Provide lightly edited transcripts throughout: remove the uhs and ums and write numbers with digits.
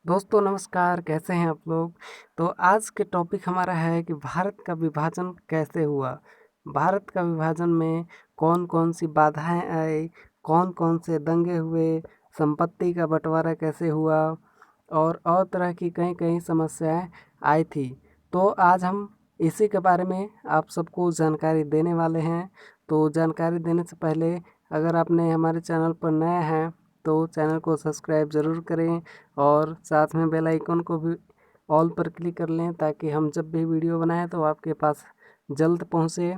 दोस्तों नमस्कार, कैसे हैं आप लोग। तो आज के टॉपिक हमारा है कि भारत का विभाजन कैसे हुआ। भारत का विभाजन में कौन कौन सी बाधाएं आई, कौन कौन से दंगे हुए, संपत्ति का बंटवारा कैसे हुआ और तरह की कई कई समस्याएं आई थी। तो आज हम इसी के बारे में आप सबको जानकारी देने वाले हैं। तो जानकारी देने से पहले अगर आपने हमारे चैनल पर नए हैं तो चैनल को सब्सक्राइब ज़रूर करें और साथ में बेल आइकन को भी ऑल पर क्लिक कर लें ताकि हम जब भी वीडियो बनाएं तो आपके पास जल्द पहुंचे।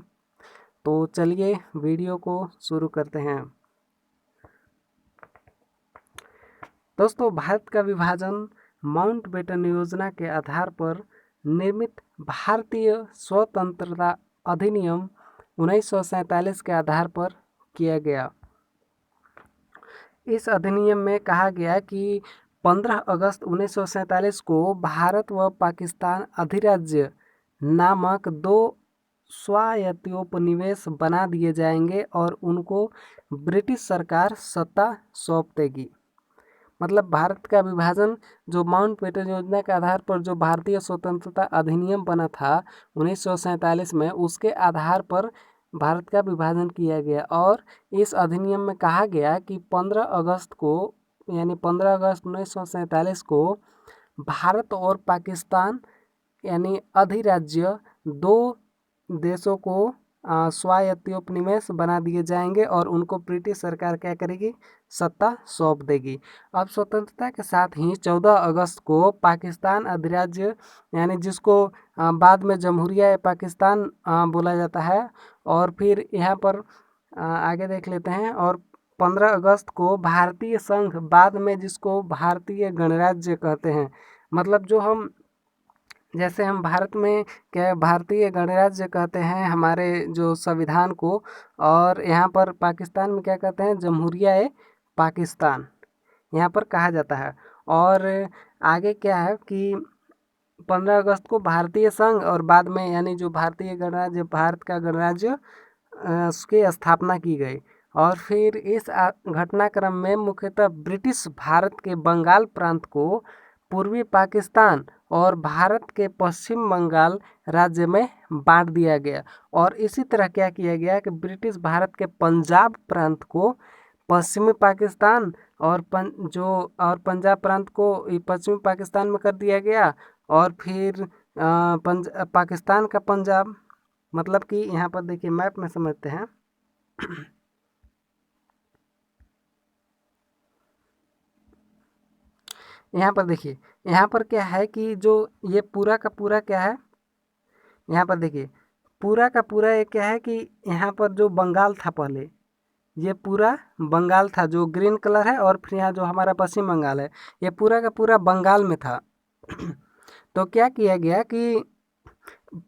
तो चलिए वीडियो को शुरू करते हैं। दोस्तों, भारत का विभाजन माउंटबेटन योजना के आधार पर निर्मित भारतीय स्वतंत्रता अधिनियम 1947 के आधार पर किया गया। इस अधिनियम में कहा गया कि 15 अगस्त 1947 को भारत व पाकिस्तान अधिराज्य नामक दो स्वायत्तोपनिवेश बना दिए जाएंगे और उनको ब्रिटिश सरकार सत्ता सौंप देगी। मतलब भारत का विभाजन जो माउंटबेटन योजना के आधार पर जो भारतीय स्वतंत्रता अधिनियम बना था 1947 में, उसके आधार पर भारत का विभाजन किया गया। और इस अधिनियम में कहा गया कि 15 अगस्त को यानी 15 अगस्त 1947 को भारत और पाकिस्तान यानी अधिराज्य दो देशों को स्वायत्तोपनिवेश बना दिए जाएंगे और उनको ब्रिटिश सरकार क्या करेगी, सत्ता सौंप देगी। अब स्वतंत्रता के साथ ही 14 अगस्त को पाकिस्तान अधिराज्य यानी जिसको बाद में जमहूरिया पाकिस्तान बोला जाता है। और फिर यहाँ पर आगे देख लेते हैं। और 15 अगस्त को भारतीय संघ, बाद में जिसको भारतीय गणराज्य कहते हैं, मतलब जो हम जैसे हम भारत में क्या भारतीय गणराज्य कहते हैं हमारे जो संविधान को, और यहाँ पर पाकिस्तान में क्या कहते हैं, जमहूरिया ए पाकिस्तान यहाँ पर कहा जाता है। और आगे क्या है कि 15 अगस्त को भारतीय संघ और बाद में यानी जो भारतीय गणराज्य, भारत का गणराज्य उसकी स्थापना की गई। और फिर इस घटनाक्रम में मुख्यतः ब्रिटिश भारत के बंगाल प्रांत को पूर्वी पाकिस्तान और भारत के पश्चिम बंगाल राज्य में बांट दिया गया। और इसी तरह क्या किया गया कि ब्रिटिश भारत के पंजाब प्रांत को पश्चिमी पाकिस्तान और पंजाब प्रांत को पश्चिमी पाकिस्तान में कर दिया गया। और फिर पाकिस्तान का पंजाब, मतलब कि यहाँ पर देखिए मैप में समझते हैं। यहाँ पर देखिए, यहाँ पर क्या है कि जो ये पूरा का पूरा क्या है, यहाँ पर देखिए पूरा का पूरा ये क्या है कि यहाँ पर जो बंगाल था पहले, ये पूरा बंगाल था जो ग्रीन कलर है, और फिर यहाँ जो हमारा पश्चिम बंगाल है ये पूरा का पूरा बंगाल में था। तो क्या किया गया कि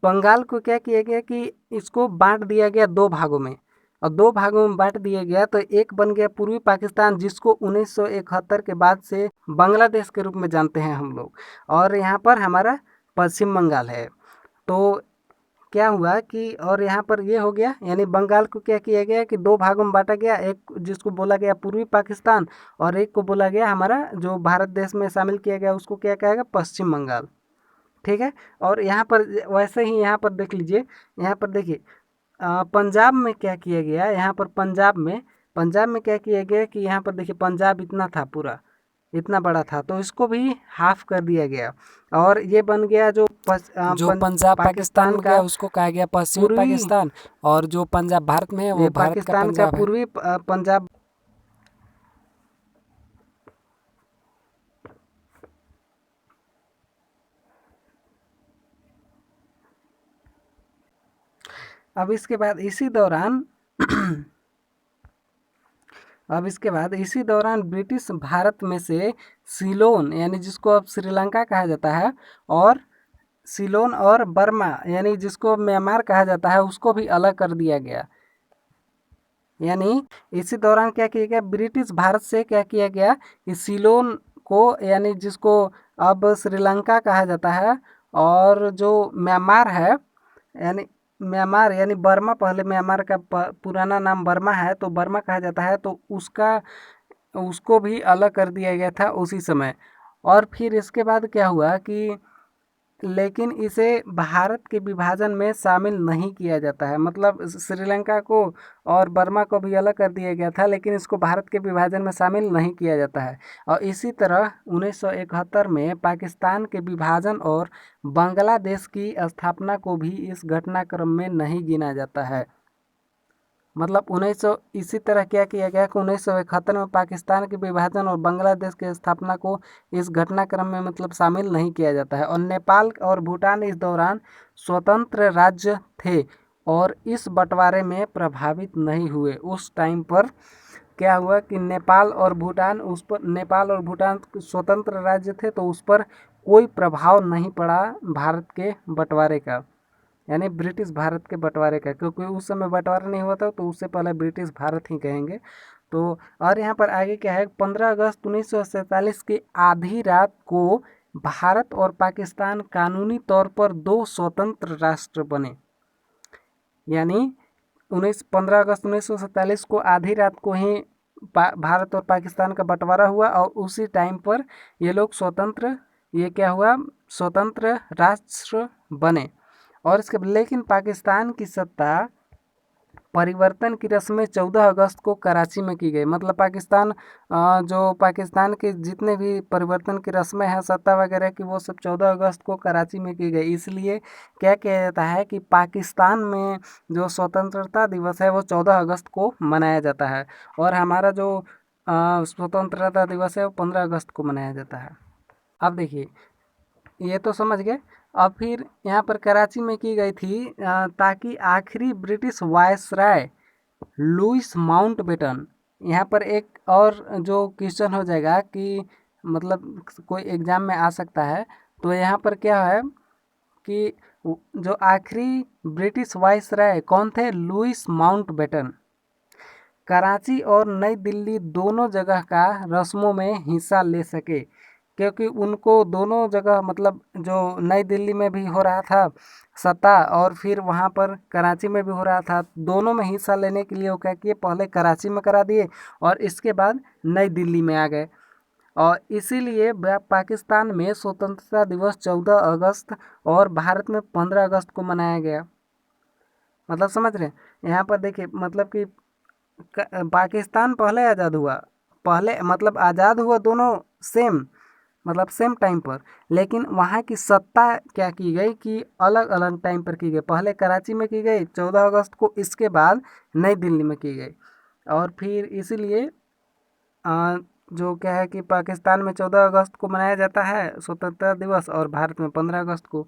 बंगाल को क्या किया गया कि इसको बांट दिया गया दो भागों में, और दो भागों में बांट दिया गया। तो एक बन गया पूर्वी पाकिस्तान, जिसको 1971 के बाद से बांग्लादेश के रूप में जानते हैं हम लोग, और यहाँ पर हमारा पश्चिम बंगाल है। तो क्या हुआ कि और यहाँ पर ये हो गया, यानी बंगाल को क्या किया गया कि दो भागों में बांटा गया, एक जिसको बोला गया पूर्वी पाकिस्तान और एक को बोला गया हमारा जो भारत देश में शामिल किया गया उसको क्या कहेगा, पश्चिम बंगाल। ठीक है। और यहाँ पर वैसे ही यहाँ पर देख लीजिए, यहाँ पर देखिए पंजाब में क्या किया गया, यहाँ पर पंजाब में क्या किया गया कि यहाँ पर देखिए पंजाब इतना था, पूरा इतना बड़ा था, तो इसको भी हाफ कर दिया गया। और ये बन गया जो जो पंजाब पाकिस्तान पाकिस्तान में का गया उसको कहा गया पश्चिमी पूर्वी, पाकिस्तान, और जो पंजाब भारत में है ये वो भारत का पाकिस्तान का पंजाब है। पूर्वी पंजाब। अब इसके बाद इसी दौरान अब इसके बाद इसी दौरान ब्रिटिश भारत में से सिलोन यानी जिसको अब श्रीलंका कहा जाता है, और सिलोन और बर्मा यानी जिसको म्यांमार कहा जाता है उसको भी अलग कर दिया गया। यानी इसी दौरान क्या किया गया, ब्रिटिश भारत से क्या किया गया कि सिलोन को यानी जिसको अब श्रीलंका कहा जाता है, और जो म्यांमार है यानी म्यांमार यानी बर्मा, पहले म्यांमार का पुराना नाम बर्मा है तो बर्मा कहा जाता है, तो उसको भी अलग कर दिया गया था उसी समय। और फिर इसके बाद क्या हुआ कि लेकिन इसे भारत के विभाजन में शामिल नहीं किया जाता है। मतलब श्रीलंका को और बर्मा को भी अलग कर दिया गया था, लेकिन इसको भारत के विभाजन में शामिल नहीं किया जाता है। और इसी तरह 1971 में पाकिस्तान के विभाजन और बांग्लादेश की स्थापना को भी इस घटनाक्रम में नहीं गिना जाता है। मतलब 1900 इसी तरह क्या किया गया कि 1971 में पाकिस्तान के विभाजन और बांग्लादेश की स्थापना को इस घटनाक्रम में मतलब शामिल नहीं किया जाता है। और नेपाल और भूटान इस दौरान स्वतंत्र राज्य थे और इस बंटवारे में प्रभावित नहीं हुए। उस टाइम पर क्या हुआ कि नेपाल और भूटान स्वतंत्र राज्य थे, तो उस पर कोई प्रभाव नहीं पड़ा भारत के बंटवारे का, यानी ब्रिटिश भारत के बंटवारे का, क्योंकि उस समय बंटवारा नहीं हुआ था, तो उससे पहले ब्रिटिश भारत ही कहेंगे। तो और यहाँ पर आगे क्या है, 15 अगस्त 1947 की आधी रात को भारत और पाकिस्तान कानूनी तौर पर दो स्वतंत्र राष्ट्र बने। यानी 15 अगस्त 1947 को आधी रात को ही भारत और पाकिस्तान का बंटवारा हुआ और उसी टाइम पर ये लोग स्वतंत्र राष्ट्र बने। और इसके लेकिन पाकिस्तान की सत्ता परिवर्तन की रस्में 14 अगस्त को कराची में की गई। मतलब पाकिस्तान के जितने भी परिवर्तन की रस्में हैं सत्ता वगैरह की, वो सब 14 अगस्त को कराची में की गई। इसलिए क्या किया जाता है कि पाकिस्तान में जो स्वतंत्रता दिवस है वो 14 अगस्त को मनाया जाता है, और हमारा जो स्वतंत्रता दिवस है वो 15 अगस्त को मनाया जाता है। अब देखिए, ये तो समझ गए। अब फिर यहाँ पर कराची में की गई थी ताकि आखिरी ब्रिटिश वायसराय लुइस माउंटबेटन, यहाँ पर एक और जो क्वेश्चन हो जाएगा कि मतलब कोई एग्जाम में आ सकता है, तो यहाँ पर क्या है कि जो आखिरी ब्रिटिश वायसराय कौन थे, लुइस माउंटबेटन, कराची और नई दिल्ली दोनों जगह का रस्मों में हिस्सा ले सके, क्योंकि उनको दोनों जगह मतलब जो नई दिल्ली में भी हो रहा था सत्ता और फिर वहाँ पर कराची में भी हो रहा था, दोनों में हिस्सा लेने के लिए वो क्या किए, पहले कराची में करा दिए और इसके बाद नई दिल्ली में आ गए। और इसीलिए पाकिस्तान में स्वतंत्रता दिवस 14 अगस्त और भारत में 15 अगस्त को मनाया गया। मतलब समझ रहे हैं। यहाँ पर देखिए, मतलब कि पाकिस्तान पहले आज़ाद हुआ, पहले मतलब आज़ाद हुआ दोनों सेम टाइम पर, लेकिन वहाँ की सत्ता क्या की गई कि अलग अलग टाइम पर की गई। पहले कराची में की गई 14 अगस्त को, इसके बाद नई दिल्ली में की गई। और फिर इसीलिए जो क्या है कि पाकिस्तान में 14 अगस्त को मनाया जाता है स्वतंत्रता दिवस और भारत में 15 अगस्त को।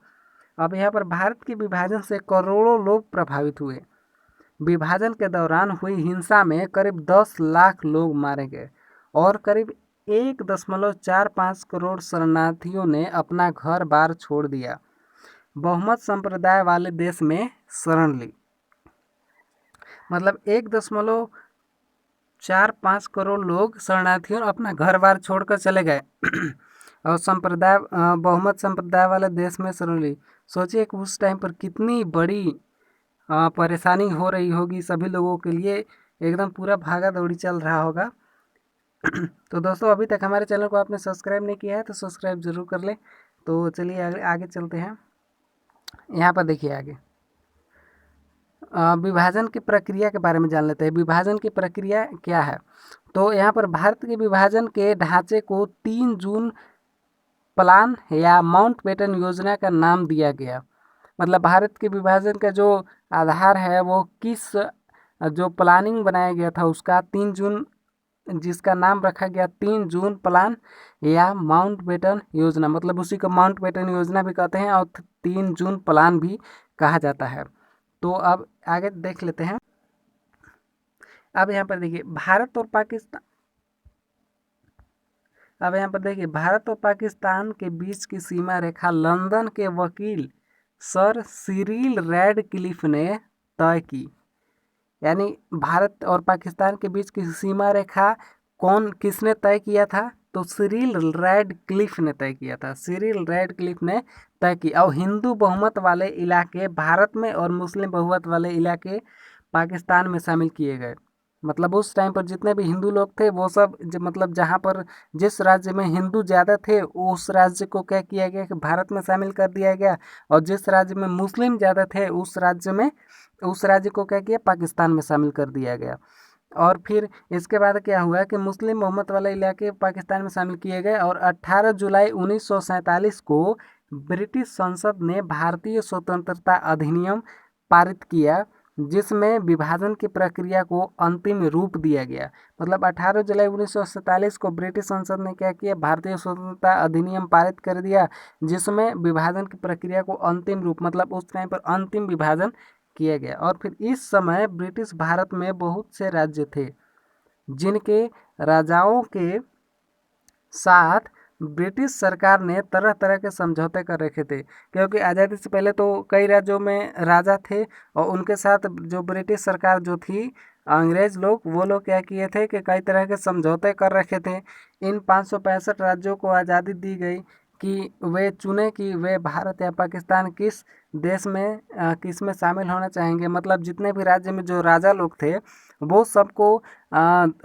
अब यहाँ पर भारत के विभाजन से करोड़ों लोग प्रभावित हुए। विभाजन के दौरान हुई हिंसा में करीब 10 लाख लोग मारे गए और करीब 1.45 करोड़ शरणार्थियों ने अपना घर बार छोड़ दिया, बहुमत संप्रदाय वाले देश में शरण ली। मतलब 1.45 करोड़ लोग शरणार्थियों अपना घर बार छोड़कर चले गए और बहुमत संप्रदाय वाले देश में शरण ली। सोचिए कि उस टाइम पर कितनी बड़ी परेशानी हो रही होगी सभी लोगों के लिए, एकदम पूरा भागा दौड़ी चल रहा होगा। तो दोस्तों, अभी तक हमारे चैनल को आपने सब्सक्राइब नहीं किया है तो सब्सक्राइब जरूर कर लें। तो चलिए आगे चलते हैं। यहाँ पर देखिए आगे विभाजन की प्रक्रिया के बारे में जान लेते हैं। विभाजन की प्रक्रिया क्या है, तो यहाँ पर भारत के विभाजन के ढांचे को 3 जून प्लान या माउंटबेटन योजना का नाम दिया गया। मतलब भारत के विभाजन का जो आधार है वो जो प्लानिंग बनाया गया था उसका 3 जून, जिसका नाम रखा गया 3 जून प्लान या माउंटबेटन योजना, मतलब उसी को माउंटबेटन योजना भी कहते हैं और 3 जून प्लान भी कहा जाता है। तो अब आगे देख लेते हैं। अब यहाँ पर देखिए भारत और पाकिस्तान के बीच की सीमा रेखा लंदन के वकील सर सिरिल रैडक्लिफ ने तय की। यानी भारत और पाकिस्तान के बीच की सीमा रेखा किसने तय किया था, तो सिरिल रैडक्लिफ ने तय किया था। सिरिल रैडक्लिफ ने तय की। और हिंदू बहुमत वाले इलाके भारत में और मुस्लिम बहुमत वाले इलाके पाकिस्तान में शामिल किए गए। मतलब उस टाइम पर जितने भी हिंदू लोग थे वो सब मतलब जहाँ पर जिस राज्य में हिंदू ज़्यादा थे उस राज्य को क्या किया गया कि भारत में शामिल कर दिया गया, और जिस राज्य में मुस्लिम ज़्यादा थे उस राज्य को क्या किया, पाकिस्तान में शामिल कर दिया गया। और फिर इसके बाद क्या हुआ कि मुस्लिम बहुमत वाले इलाके पाकिस्तान में शामिल किए गए, और 18 जुलाई 1947 को ब्रिटिश संसद ने भारतीय स्वतंत्रता अधिनियम पारित किया, जिसमें विभाजन की प्रक्रिया को अंतिम रूप दिया गया। मतलब 18 जुलाई 1947 को ब्रिटिश संसद ने क्या किया, भारतीय स्वतंत्रता अधिनियम पारित कर दिया, जिसमें विभाजन की प्रक्रिया को अंतिम रूप, मतलब उस टाइम पर अंतिम विभाजन किया गया। और फिर इस समय ब्रिटिश भारत में बहुत से राज्य थे जिनके राजाओं के साथ ब्रिटिश सरकार ने तरह तरह के समझौते कर रखे थे, क्योंकि आज़ादी से पहले तो कई राज्यों में राजा थे, और उनके साथ जो ब्रिटिश सरकार जो थी, अंग्रेज लोग, वो लोग क्या किए थे कि कई तरह के समझौते कर रखे थे। इन 565 राज्यों को आज़ादी दी गई कि वे चुने कि वे भारत या पाकिस्तान किस में शामिल होना चाहेंगे। मतलब जितने भी राज्य में जो राजा लोग थे वो सबको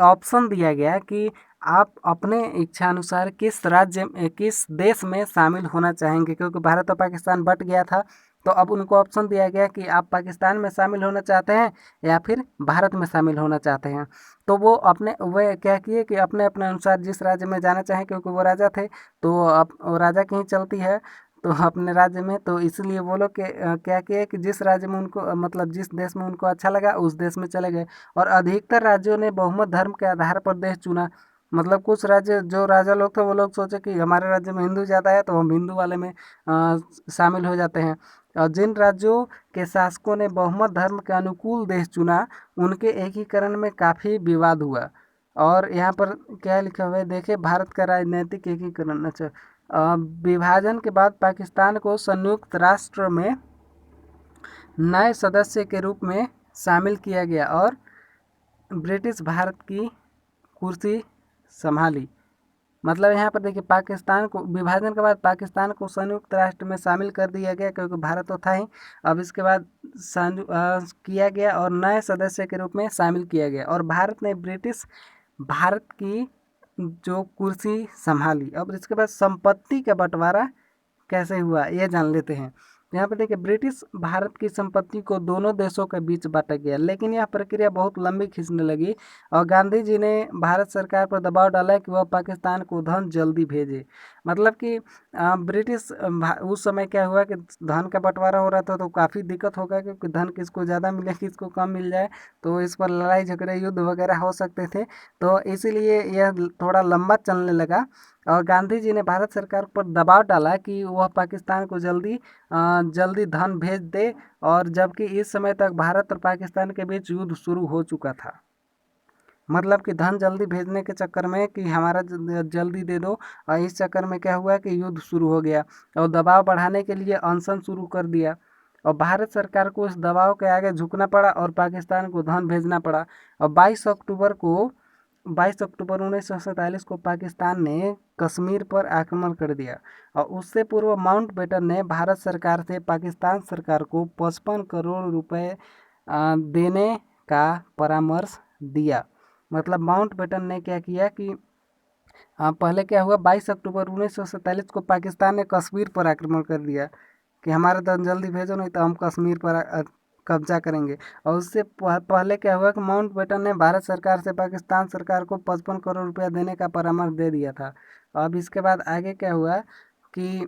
ऑप्शन दिया गया कि आप अपने इच्छा अनुसार किस देश में शामिल होना चाहेंगे, क्योंकि भारत और पाकिस्तान बट गया था। तो अब उनको ऑप्शन दिया गया कि आप पाकिस्तान में शामिल होना चाहते हैं या फिर भारत में शामिल होना चाहते हैं। तो वे क्या किए कि अपने अपने अनुसार जिस राज्य में जाना चाहें, क्योंकि वो राजा थे तो अब वो राजा की ही चलती है तो अपने राज्य में, तो इसलिए वो लोग क्या किए कि जिस राज्य में उनको मतलब जिस देश में उनको अच्छा लगा उस देश में चले गए। और अधिकतर राज्यों ने बहुमत धर्म के आधार पर देश चुना। मतलब कुछ राज्य जो राजा लोग थे वो लोग सोचे कि हमारे राज्य में हिंदू ज़्यादा है तो हम हिंदू वाले में शामिल हो जाते हैं। और जिन राज्यों के शासकों ने बहुमत धर्म के अनुकूल देश चुना उनके एकीकरण में काफ़ी विवाद हुआ। और यहाँ पर क्या लिखा हुआ है देखिए, भारत का राजनीतिक एकीकरण। अच्छा, विभाजन के बाद पाकिस्तान को संयुक्त राष्ट्र में नए सदस्य के रूप में शामिल किया गया और ब्रिटिश भारत की कुर्सी संभाली। मतलब यहाँ पर देखिए, पाकिस्तान को विभाजन के बाद पाकिस्तान को संयुक्त राष्ट्र में शामिल कर दिया गया, क्योंकि भारत तो था ही। अब इसके बाद किया गया और नए सदस्य के रूप में शामिल किया गया, और भारत ने ब्रिटिश भारत की जो कुर्सी संभाली। अब इसके बाद संपत्ति का बंटवारा कैसे हुआ ये जान लेते हैं। यहाँ पे देखिए, ब्रिटिश भारत की संपत्ति को दोनों देशों के बीच बांटा गया, लेकिन यह प्रक्रिया बहुत लंबी खींचने लगी और गांधी जी ने भारत सरकार पर दबाव डाला कि वह पाकिस्तान को धन जल्दी भेजे। मतलब कि उस समय क्या हुआ कि धन का बंटवारा हो रहा था तो काफ़ी दिक्कत होगा, क्योंकि धन किसको ज़्यादा मिले किसको कम मिल जाए तो इस पर लड़ाई झगड़े युद्ध वगैरह हो सकते थे। तो इसीलिए यह थोड़ा लंबा चलने लगा, और गांधी जी ने भारत सरकार पर दबाव डाला कि वह पाकिस्तान को जल्दी धन भेज दे। और जबकि इस समय तक भारत और पाकिस्तान के बीच युद्ध शुरू हो चुका था। मतलब कि धन जल्दी भेजने के चक्कर में कि हमारा जल्दी दे दो, और इस चक्कर में क्या हुआ कि युद्ध शुरू हो गया और दबाव बढ़ाने के लिए अनशन शुरू कर दिया, और भारत सरकार को इस दबाव के आगे झुकना पड़ा और पाकिस्तान को धन भेजना पड़ा। और 22 अक्टूबर 1947 को पाकिस्तान ने कश्मीर पर आक्रमण कर दिया, और उससे पूर्व माउंटबेटन ने भारत सरकार से पाकिस्तान सरकार को 55 करोड़ रुपए देने का परामर्श दिया। मतलब माउंटबेटन ने क्या किया कि पहले क्या हुआ, 22 अक्टूबर 1947 को पाकिस्तान ने कश्मीर पर आक्रमण कर दिया कि हमारा धन जल्दी भेजो नहीं तो हम कश्मीर पर कब्जा करेंगे। और उससे पहले क्या हुआ कि माउंटबेटन ने भारत सरकार से पाकिस्तान सरकार को 55 करोड़ रुपया देने का परामर्श दे दिया था। अब इसके बाद आगे क्या हुआ कि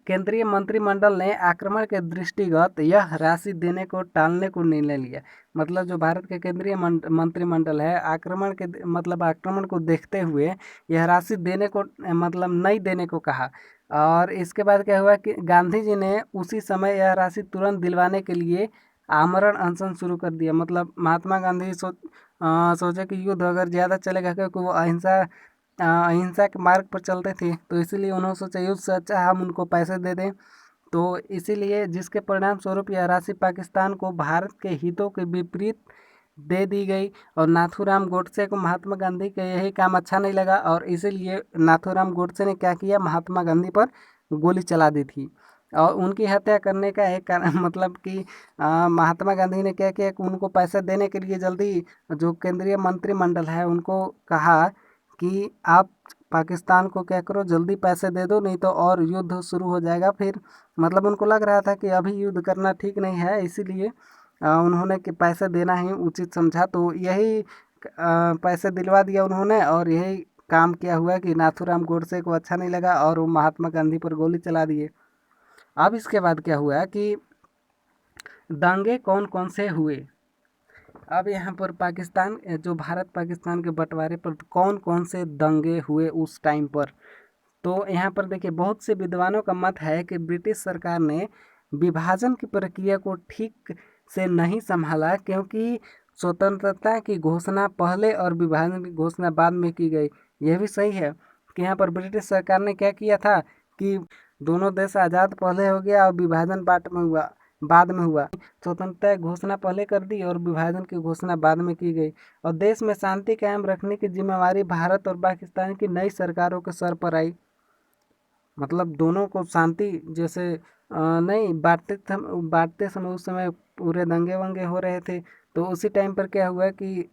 केंद्रीय मंत्रिमंडल ने आक्रमण के दृष्टिगत यह राशि देने को टालने को निर्णय लिया। मतलब जो भारत के केंद्रीय मंत्रिमंडल है, आक्रमण को देखते हुए यह राशि देने को मतलब नहीं देने को कहा। और इसके बाद क्या हुआ कि गांधी जी ने उसी समय यह राशि तुरंत दिलवाने के लिए आमरण अनशन शुरू कर दिया। मतलब महात्मा गांधी सोचे कि युद्ध अगर ज़्यादा चलेगा, क्योंकि वो अहिंसा के मार्ग पर चलते थे, तो इसीलिए उन्होंने सोचा युद्ध से अच्छा हम उनको पैसे दे दें। तो इसीलिए जिसके परिणाम स्वरूप यह राशि पाकिस्तान को भारत के हितों के विपरीत दे दी गई। और नाथूराम गोडसे को महात्मा गांधी का यही काम अच्छा नहीं लगा, और इसीलिए नाथूराम गोडसे ने क्या किया, महात्मा गांधी पर गोली चला दी थी। और उनकी हत्या करने का एक कारण मतलब कि महात्मा गांधी ने क्या किया कि उनको पैसे देने के लिए जल्दी जो केंद्रीय मंत्रिमंडल है उनको कहा कि आप पाकिस्तान को क्या करो, जल्दी पैसे दे दो, नहीं तो और युद्ध शुरू हो जाएगा। फिर मतलब उनको लग रहा था कि अभी युद्ध करना ठीक नहीं है, इसीलिए उन्होंने कि पैसे देना ही उचित समझा, तो यही पैसे दिलवा दिया उन्होंने। और यही काम किया हुआ कि नाथूराम गोडसे को अच्छा नहीं लगा और वो महात्मा गांधी पर गोली चला दिए। अब इसके बाद क्या हुआ कि दंगे कौन कौन से हुए। अब यहाँ पर पाकिस्तान जो भारत पाकिस्तान के बंटवारे पर कौन कौन से दंगे हुए उस टाइम पर। तो यहाँ पर देखिए, बहुत से विद्वानों का मत है कि ब्रिटिश सरकार ने विभाजन की प्रक्रिया को ठीक से नहीं संभाला, क्योंकि स्वतंत्रता की घोषणा पहले और विभाजन की घोषणा बाद में की गई। यह भी सही है कि यहाँ पर ब्रिटिश सरकार ने क्या किया था कि दोनों देश आज़ाद पहले हो गया और विभाजन बाद में हुआ। स्वतंत्रता की घोषणा पहले कर दी और विभाजन की घोषणा बाद में की गई। और देश में शांति कायम रखने की जिम्मेवारी भारत और पाकिस्तान की नई सरकारों के सर पर आई। मतलब दोनों को शांति जैसे नहीं बांटते समय उस समय पूरे दंगे वंगे हो रहे थे। तो उसी टाइम पर क्या हुआ कि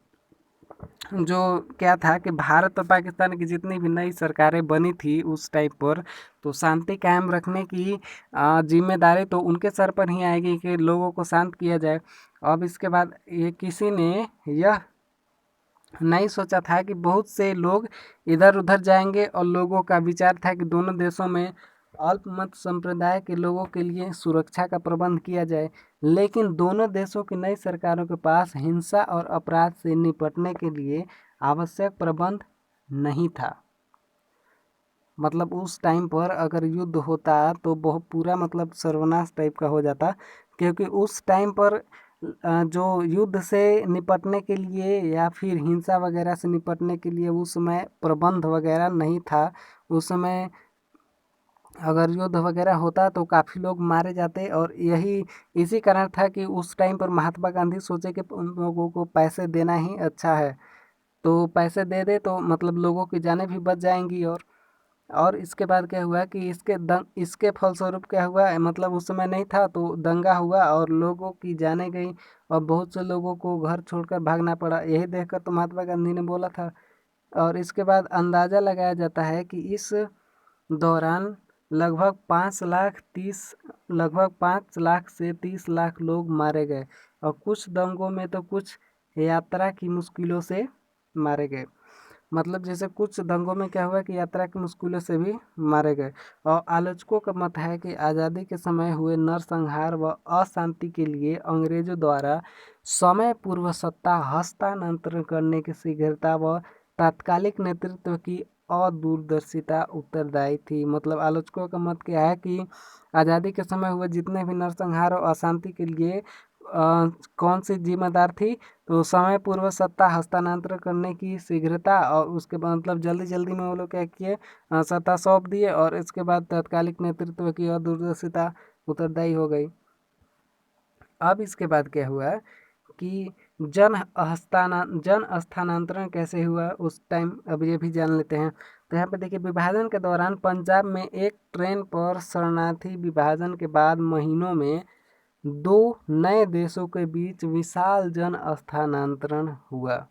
जो क्या था कि भारत और पाकिस्तान की जितनी भी नई सरकारें बनी थी उस टाइम पर, तो शांति कायम रखने की जिम्मेदारी तो उनके सर पर ही आएगी कि लोगों को शांत किया जाए। अब इसके बाद ये किसी ने यह नहीं सोचा था कि बहुत से लोग इधर उधर जाएंगे, और लोगों का विचार था कि दोनों देशों में अल्पमत संप्रदाय के लोगों के लिए सुरक्षा का प्रबंध किया जाए। लेकिन दोनों देशों की नई सरकारों के पास हिंसा और अपराध से निपटने के लिए आवश्यक प्रबंध नहीं था। मतलब उस टाइम पर अगर युद्ध होता तो बहुत पूरा मतलब सर्वनाश टाइप का हो जाता, क्योंकि उस टाइम पर जो युद्ध से निपटने के लिए या फिर हिंसा वगैरह से निपटने के लिए उस समय प्रबंध वगैरह नहीं था। उस समय अगर युद्ध वगैरह होता तो काफ़ी लोग मारे जाते, और यही इसी कारण था कि उस टाइम पर महात्मा गांधी सोचे कि उन लोगों को पैसे देना ही अच्छा है। तो पैसे दे दे तो मतलब लोगों की जानें भी बच जाएंगी। और इसके बाद क्या हुआ कि इसके फलस्वरूप क्या हुआ, मतलब उस समय नहीं था तो दंगा हुआ और लोगों की जानें गई, और बहुत से लोगों को घर छोड़कर भागना पड़ा। यही देखकर तो महात्मा गांधी ने बोला था। और इसके बाद अंदाज़ा लगाया जाता है कि इस दौरान लगभग 5 लाख से 30 लाख लोग मारे गए, और कुछ दंगों में तो कुछ यात्रा की मुश्किलों से मारे गए। मतलब जैसे कुछ दंगों में क्या हुआ कि यात्रा की मुश्किलों से भी मारे गए। और आलोचकों का मत है कि आज़ादी के समय हुए नरसंहार व अशांति के लिए अंग्रेजों द्वारा समय पूर्व सत्ता हस्तांतरण करने की शीघ्रता व तात्कालिक नेतृत्व की अदूरदर्शिता उत्तरदायी थी। मतलब आलोचकों का मत क्या है कि आज़ादी के समय हुए जितने भी नरसंहार और अशांति के लिए कौन सी जिम्मेदार थी, तो समय पूर्व सत्ता हस्तांतरण करने की शीघ्रता, और उसके बाद मतलब जल्दी जल्दी में वो लोग क्या किए, सत्ता सौंप दिए, और इसके बाद तात्कालिक नेतृत्व की अदूरदर्शिता उत्तरदायी हो गई। अब इसके बाद क्या हुआ कि जन स्थानांतरण कैसे हुआ उस टाइम, अब ये भी जान लेते हैं। तो यहाँ पे देखिए, विभाजन के दौरान पंजाब में एक ट्रेन पर शरणार्थी विभाजन के बाद महीनों में दो नए देशों के बीच विशाल जन स्थानांतरण हुआ।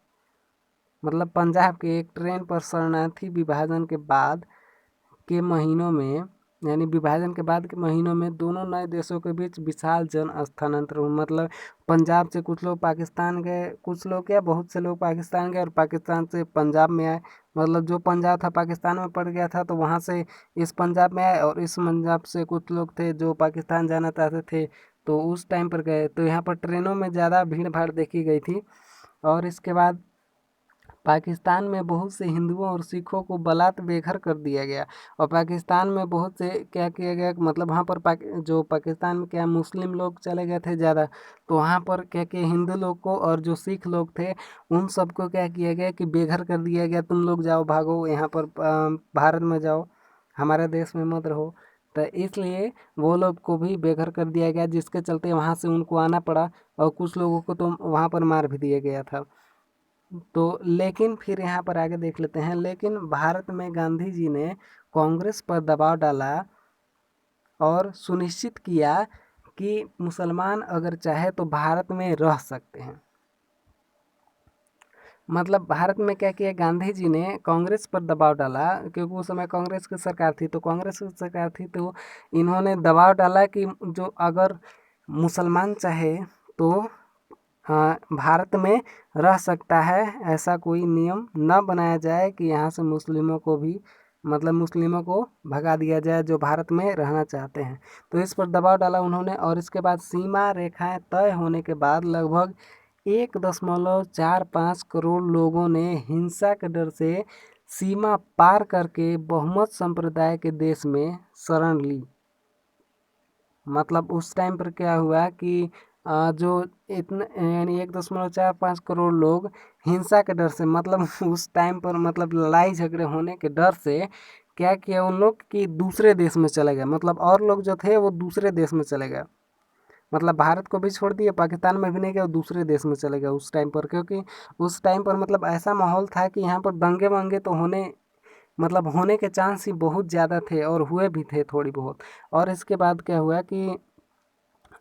मतलब पंजाब के एक ट्रेन पर शरणार्थी विभाजन के बाद के महीनों में, यानी विभाजन के बाद के महीनों में दोनों नए देशों के बीच विशाल जन स्थानांतरण हुआ। मतलब पंजाब से कुछ लोग पाकिस्तान गए, कुछ लोग क्या बहुत से लोग पाकिस्तान गए, और पाकिस्तान से पंजाब में आए। मतलब जो पंजाब था पाकिस्तान में पड़ गया था, तो वहाँ से इस पंजाब में आए, और इस पंजाब से कुछ लोग थे जो पाकिस्तान जाना चाहते थे, तो उस टाइम पर गए। तो यहाँ पर ट्रेनों में ज़्यादा भीड़ भाड़ देखी गई थी। और इसके बाद पाकिस्तान में बहुत से हिंदुओं और सिखों को बलात् बेघर कर दिया गया। और पाकिस्तान में बहुत से क्या किया गया, मतलब वहाँ पर जो पाकिस्तान में क्या मुस्लिम लोग चले गए थे ज़्यादा, तो वहाँ पर क्या किया, हिंदू लोग को और जो सिख लोग थे उन सबको क्या किया गया कि बेघर कर दिया गया, तुम लोग जाओ, भागो यहाँ पर, भारत में जाओ, हमारे देश में मत रहो। तो इसलिए वो लोग को भी बेघर कर दिया गया, जिसके चलते वहाँ से उनको आना पड़ा, और कुछ लोगों को तो वहाँ पर मार भी दिया गया था। तो लेकिन फिर यहाँ पर आगे देख लेते हैं, लेकिन भारत में गांधी जी ने कांग्रेस पर दबाव डाला और सुनिश्चित किया कि मुसलमान अगर चाहे तो भारत में रह सकते हैं। मतलब भारत में क्या किया, गांधी जी ने कांग्रेस पर दबाव डाला, क्योंकि उस समय कांग्रेस की सरकार थी, तो कांग्रेस की सरकार थी तो इन्होंने दबाव डाला कि जो अगर मुसलमान चाहे तो भारत में रह सकता है, ऐसा कोई नियम न बनाया जाए कि यहाँ से मुस्लिमों को भी, मतलब मुस्लिमों को भगा दिया जाए जो भारत में रहना चाहते हैं। तो इस पर दबाव डाला उन्होंने, और इसके बाद सीमा रेखाएं तय होने के बाद लगभग 1.45 करोड़ लोगों ने हिंसा के डर से सीमा पार करके बहुमत संप्रदाय के देश में शरण ली। मतलब उस टाइम पर क्या हुआ कि जो इतने यानी 1.45 करोड़ लोग हिंसा के डर से, मतलब उस टाइम पर मतलब लड़ाई झगड़े होने के डर से क्या किया उन लोग कि दूसरे देश में चले गए। मतलब और लोग जो थे वो दूसरे देश में चले गए, मतलब भारत को भी छोड़ दिए, पाकिस्तान में भी नहीं गए, और दूसरे देश में चले गए उस टाइम पर। क्योंकि उस टाइम पर मतलब ऐसा माहौल था कि यहाँ पर दंगे वंगे तो होने के चांस ही बहुत ज़्यादा थे, और हुए भी थे थोड़ी बहुत। और इसके बाद क्या हुआ कि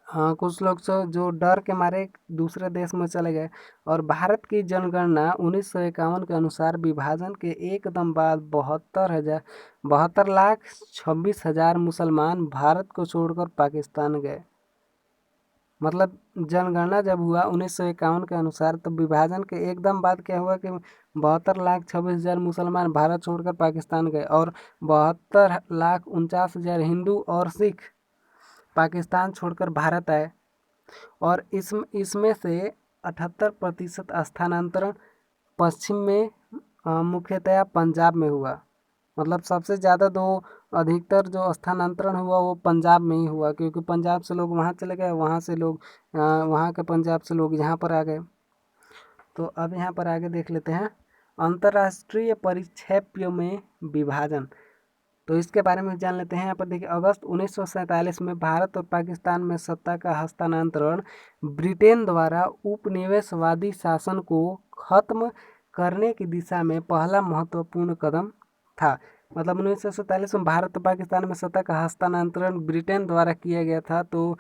हाँ, कुछ लोग जो डर के मारे दूसरे देश में चले गए। और भारत की जनगणना 1951 के अनुसार विभाजन के एकदम बाद 72 लाख 26 हजार मुसलमान भारत को छोड़कर पाकिस्तान गए। मतलब जनगणना जब हुआ 1951 के अनुसार, तो विभाजन के एकदम बाद क्या हुआ कि 72 लाख 26 हजार मुसलमान भारत छोड़कर पाकिस्तान गए, और 72 लाख 49 हजार हिंदू और सिख पाकिस्तान छोड़कर भारत आए। और इसमें से 78% स्थानांतरण पश्चिम में मुख्यतया पंजाब में हुआ। मतलब सबसे ज़्यादा अधिकतर जो स्थानांतरण हुआ वो पंजाब में ही हुआ, क्योंकि पंजाब से लोग वहाँ चले गए, वहाँ से लोग वहाँ के पंजाब से लोग यहाँ पर आ गए। तो अब यहाँ पर आगे देख लेते हैं अंतर्राष्ट्रीय परिक्षेप्य में विभाजन। तो इसके बारे में जान लेते हैं। यहाँ पर देखिए, अगस्त 1947 में भारत और पाकिस्तान में सत्ता का हस्तांतरण ब्रिटेन द्वारा उपनिवेशवादी शासन को खत्म करने की दिशा में पहला महत्वपूर्ण कदम था। मतलब 1947 में भारत और पाकिस्तान में सत्ता का हस्तांतरण ब्रिटेन द्वारा किया गया था, तो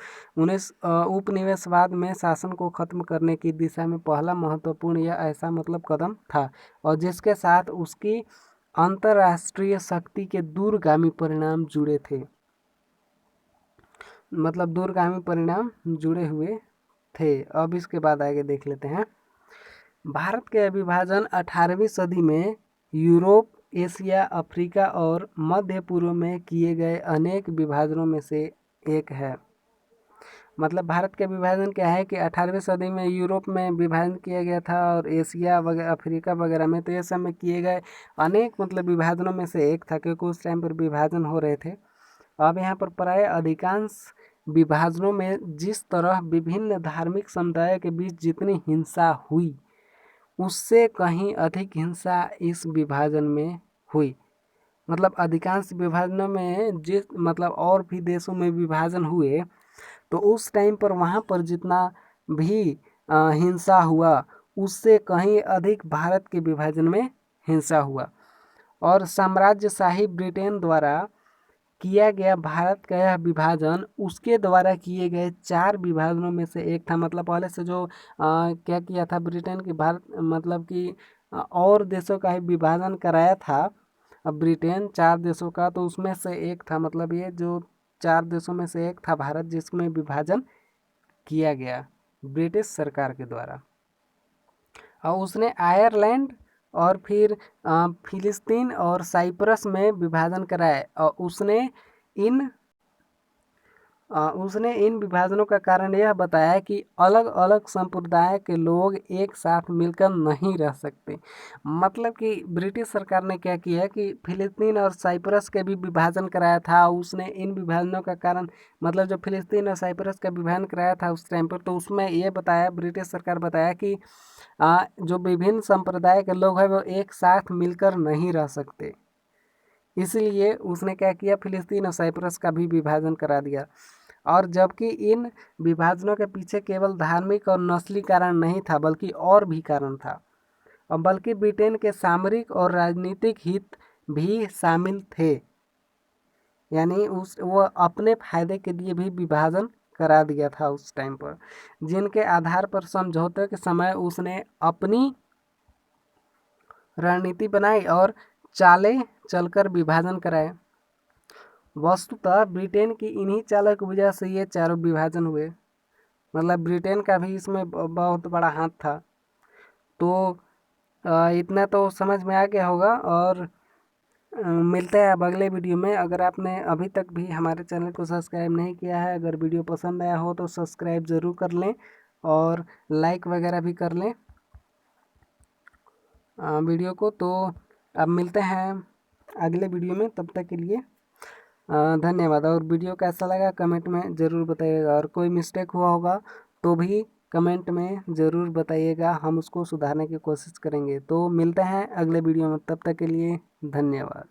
उपनिवेशवाद में शासन को खत्म करने की दिशा में पहला महत्वपूर्ण यह ऐसा मतलब कदम था, और जिसके साथ उसकी अंतर्राष्ट्रीय शक्ति के दूरगामी परिणाम जुड़े थे। मतलब दूरगामी परिणाम जुड़े हुए थे। अब इसके बाद आगे देख लेते हैं। भारत के विभाजन 18वीं सदी में यूरोप, एशिया, अफ्रीका और मध्य पूर्व में किए गए अनेक विभाजनों में से एक है। मतलब भारत का विभाजन क्या है कि 18वीं सदी में यूरोप में विभाजन किया गया था, और एशिया वगैरह, अफ्रीका वगैरह में, तो ये सब में किए गए अनेक मतलब विभाजनों में से एक था, क्योंकि उस टाइम पर विभाजन हो रहे थे। अब यहाँ पर प्राय अधिकांश विभाजनों में जिस तरह विभिन्न धार्मिक समुदायों के बीच जितनी हिंसा हुई, उससे कहीं अधिक हिंसा इस विभाजन में हुई। मतलब अधिकांश विभाजनों में जिस मतलब और भी देशों में विभाजन हुए, तो उस टाइम पर वहाँ पर जितना भी हिंसा हुआ, उससे कहीं अधिक भारत के विभाजन में हिंसा हुआ। और साम्राज्यशाही ब्रिटेन द्वारा किया गया भारत का यह विभाजन उसके द्वारा किए गए 4 विभाजनों में से एक था। मतलब पहले से जो क्या किया था ब्रिटेन की, भारत मतलब कि और देशों का ही विभाजन कराया था अब ब्रिटेन 4 देशों का, तो उसमें से एक था, मतलब ये जो 4 देशों में से एक था भारत, जिसमें विभाजन किया गया ब्रिटिश सरकार के द्वारा। और उसने आयरलैंड और फिर फिलिस्तीन और साइप्रस में विभाजन कराया, और उसने इन विभाजनों का कारण यह बताया कि अलग अलग संप्रदाय के लोग एक साथ मिलकर नहीं रह सकते। मतलब कि ब्रिटिश सरकार ने क्या किया कि फिलिस्तीन और साइप्रस के भी विभाजन कराया था। उसने इन विभाजनों का कारण, मतलब जो फिलिस्तीन और साइप्रस का विभाजन कराया था उस टाइम पर, तो उसमें ये बताया, ब्रिटिश सरकार बताया कि जो विभिन्न संप्रदाय के लोग हैं वो एक साथ मिलकर नहीं रह सकते, इसलिए उसने क्या किया, फिलिस्तीन और साइप्रस का भी विभाजन करा दिया। और जबकि इन विभाजनों के पीछे केवल धार्मिक और नस्ली कारण नहीं था, बल्कि और भी कारण था, और बल्कि ब्रिटेन के सामरिक और राजनीतिक हित भी शामिल थे। यानी वो अपने फायदे के लिए भी विभाजन करा दिया था उस टाइम पर, जिनके आधार पर समझौते के समय उसने अपनी रणनीति बनाई और चालें चलकर विभाजन कराए। वस्तुतः ब्रिटेन की इन्हीं चालों की वजह से ये चारों विभाजन हुए, मतलब ब्रिटेन का भी इसमें बहुत बड़ा हाथ था। तो इतना तो समझ में आ गया होगा, और मिलते हैं अब अगले वीडियो में। अगर आपने अभी तक भी हमारे चैनल को सब्सक्राइब नहीं किया है, अगर वीडियो पसंद आया हो तो सब्सक्राइब ज़रूर कर लें और लाइक वगैरह भी कर लें वीडियो को। तो अब मिलते हैं अगले वीडियो में, तब तक के लिए धन्यवाद। और वीडियो कैसा लगा कमेंट में ज़रूर बताइएगा, और कोई मिस्टेक हुआ होगा तो भी कमेंट में ज़रूर बताइएगा, हम उसको सुधारने की कोशिश करेंगे। तो मिलते हैं अगले वीडियो में, तब तक के लिए धन्यवाद।